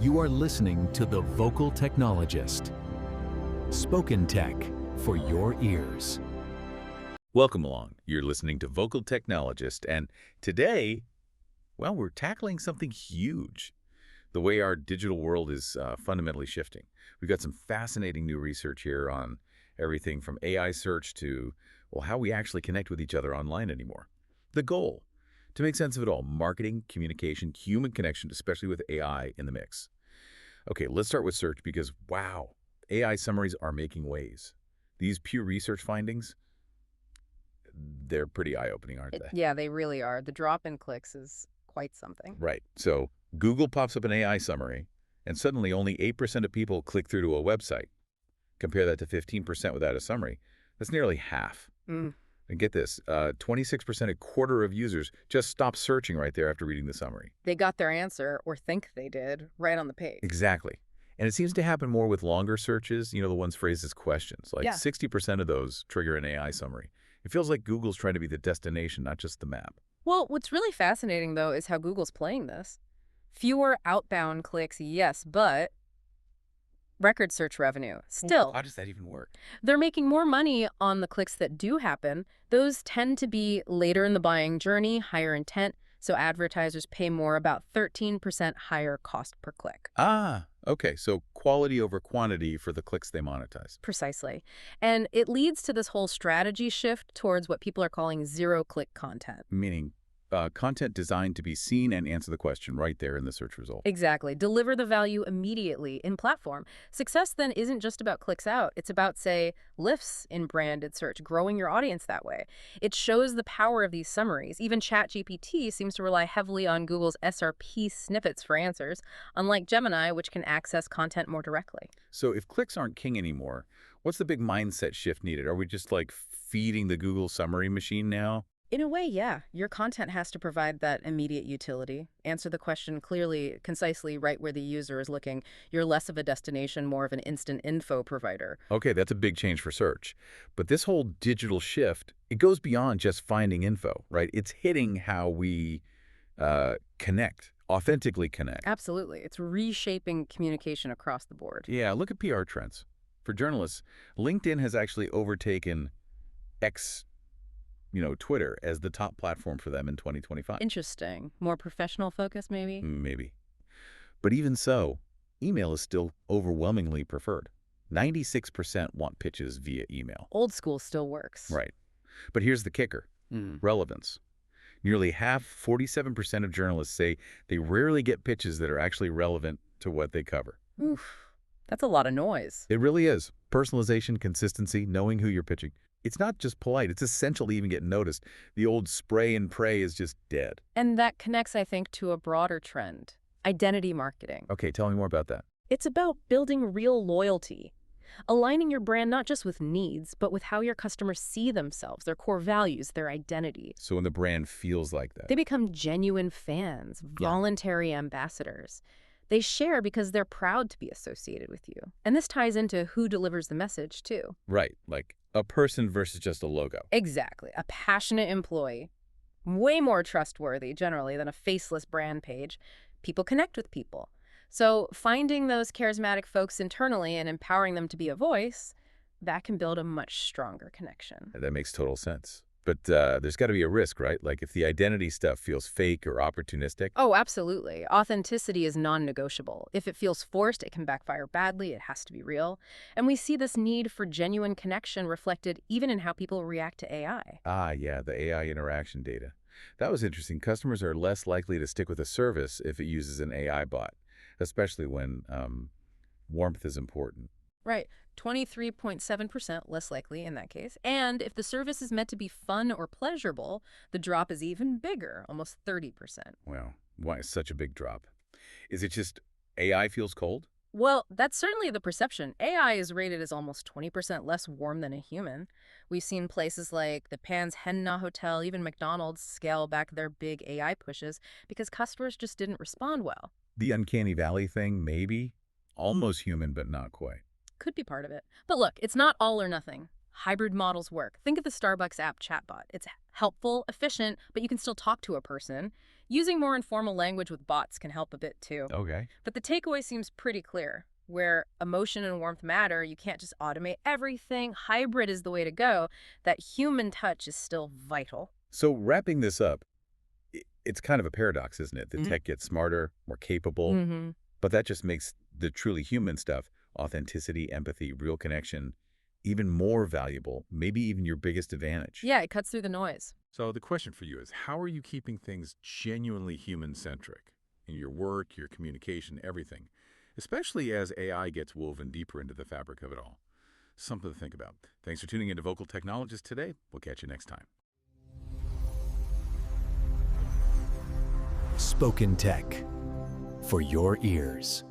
You are listening to The Vocal Technologist. Spoken tech for your ears. Welcome along. You're listening to Vocal Technologist, and today, well, we're tackling something huge. The way our digital world is fundamentally shifting. We've got some fascinating new research here on everything from AI search to, well, how we actually connect with each other online anymore. The goal, to make sense of it all, marketing, communication, human connection, especially with AI in the mix. Okay, let's start with search because, wow, AI summaries are making waves. These Pew Research findings, they're pretty eye-opening, aren't they? Yeah, they really are. The drop in clicks is quite something. Right. So Google pops up an AI summary, and suddenly only 8% of people click through to a website. Compare that to 15% without a summary. That's nearly half. And get this, 26%, a quarter of users just stop searching right there after reading the summary. They got their answer, or think they did, right on the page. Exactly. And it seems to happen more with longer searches, the ones phrased as questions. Like 60% of those trigger an AI summary. It feels like Google's trying to be the destination, not just the map. Well, what's really fascinating, though, is how Google's playing this. Fewer outbound clicks, yes, but record search revenue. Still, How does that even work? they're making more money on the clicks that do happen. Those tend to be later in the buying journey, higher intent, so advertisers pay more, about 13% higher cost per click. Ah, okay. So quality over quantity for the clicks they monetize. Precisely. And it leads to this whole strategy shift towards what people are calling zero-click content. Meaning content designed to be seen and answer the question right there in the search result. Exactly. Deliver the value immediately in platform. Success then isn't just about clicks out. It's about, say, lifts in branded search, growing your audience that way. It shows the power of these summaries. Even ChatGPT seems to rely heavily on Google's SRP snippets for answers, unlike Gemini, which can access content more directly. So if clicks aren't king anymore, what's the big mindset shift needed? Are we just like feeding the Google summary machine now? In a way, yeah. Your content has to provide that immediate utility. Answer the question clearly, concisely, right where the user is looking. You're less of a destination, more of an instant info provider. Okay, that's a big change for search. But this whole digital shift, it goes beyond just finding info, right? It's hitting how we connect, authentically connect. Absolutely. It's reshaping communication across the board. Yeah, look at PR trends. For journalists, LinkedIn has actually overtaken X Twitter as the top platform for them in 2025. Interesting. More professional focus, maybe? Maybe. But even so, email is still overwhelmingly preferred. 96% want pitches via email. Old school still works. Right. But here's the kicker. Relevance. Nearly half, 47% of journalists say they rarely get pitches that are actually relevant to what they cover. Oof. That's a lot of noise. It really is. Personalization, consistency, knowing who you're pitching. It's not just polite. It's essential to even get noticed. The old spray and pray is just dead. And that connects, I think, to a broader trend. Identity marketing. Okay, tell me more about that. It's about building real loyalty. Aligning your brand not just with needs, but with how your customers see themselves, their core values, their identity. So when the brand feels like that. They become genuine fans, voluntary ambassadors. They share because they're proud to be associated with you. And this ties into who delivers the message, too. Right, like a person versus just a logo. Exactly. A passionate employee. Way more trustworthy, generally, than a faceless brand page. People connect with people. So finding those charismatic folks internally and empowering them to be a voice, that can build a much stronger connection. That makes total sense. But there's got to be a risk, right? Like if the identity stuff feels fake or opportunistic. Oh, absolutely. Authenticity is non-negotiable. If it feels forced, it can backfire badly. It has to be real. And we see this need for genuine connection reflected even in how people react to AI. Ah, yeah, the AI interaction data. That was interesting. Customers are less likely to stick with a service if it uses an AI bot, especially when warmth is important. Right. 23.7% less likely in that case. And if the service is meant to be fun or pleasurable, the drop is even bigger, almost 30%. Wow, why is such a big drop? Is it just AI feels cold? Well, that's certainly the perception. AI is rated as almost 20% less warm than a human. We've seen places like the Pan's Henna Hotel, even McDonald's, scale back their big AI pushes because customers just didn't respond well. The uncanny valley thing, maybe? Almost human, but not quite. Could be part of it. But look, it's not all or nothing. Hybrid models work. Think of the Starbucks app chatbot. It's helpful, efficient, but you can still talk to a person. Using more informal language with bots can help a bit too. Okay. But the takeaway seems pretty clear. Where emotion and warmth matter, you can't just automate everything. Hybrid is the way to go. That human touch is still vital. So wrapping this up, it's kind of a paradox, isn't it? The tech gets smarter, more capable, but that just makes the truly human stuff, authenticity, empathy, real connection, even more valuable, maybe even your biggest advantage. Yeah, it cuts through the noise. So the question for you is, how are you keeping things genuinely human-centric in your work, your communication, everything, especially as AI gets woven deeper into the fabric of it all? Something to think about. Thanks for tuning into Vocal Technologist today. We'll catch you next time. Spoken Tech for your ears.